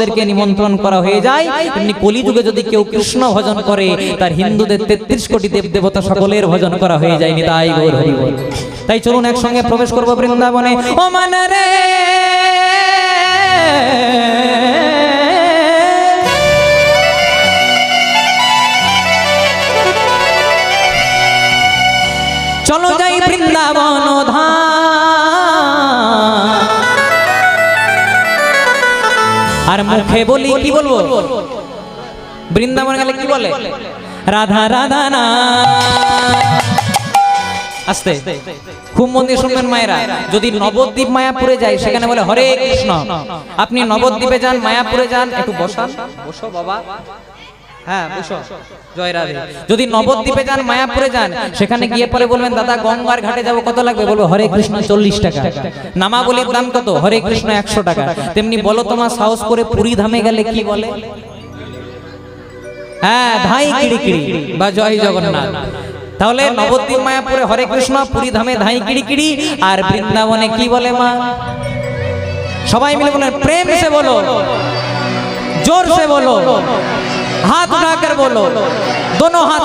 ভক্তদেরকে নিমন্ত্রণ করা হয়ে যায়, তেমনি কলিযুগে যদি কেউ কৃষ্ণ ভজন করে তার হিন্দুদের 33 কোটি দেবদেবতা সকলের ভজন করা হয়ে যায়। নিতাই গৌর হরি বল। তাই চলুন একসঙ্গে প্রবেশ করব বৃন্দাবনে। ও মানে রে চলো যাই বৃন্দাবন ধাম। আর মুখে বলি কি বলবো, বৃন্দাবন গেলে কি বলে? রাধা রাধা না। আস্তে খুব মন দিয়ে শুনবেন মায়েরা। যদি নবদ্বীপ মায়াপুরে যাই সেখানে বলে হরে কৃষ্ণ। আপনি নবদ্বীপে যান, মায়াপুরে যান, একটু বসান, বসো বাবা, হ্যাঁ বসো, জয় রাধে। যদি নবদ্বীপে যান, মায়াপুরে যান, সেখানে গিয়ে পরে বলবেন দাদা গঙ্গার ঘাটে যাবো, কত লাগবে? বলবো হরে কৃষ্ণ 40 টাকা। নামাবলির দাম কত? হরে কৃষ্ণ 100 টাকা। তেমনি বলো তোমার সাহস করে পুরী ধামে গেলে কি বলে? হ্যাঁ ধাই কিড়ি কিড়ি বা জয় জগন্নাথ। তাহলে নবদ্বীপ মায়াপুরে হরে কৃষ্ণ, পুরী ধামে ধাই কিড়ি কিড়ি, আর বৃন্দাবনে কি বলে মা? সবাই মিলে বলেন, প্রেম সে বলো, जोर से बोलो, हाथ उठाकर बोलो, दोनों हाथ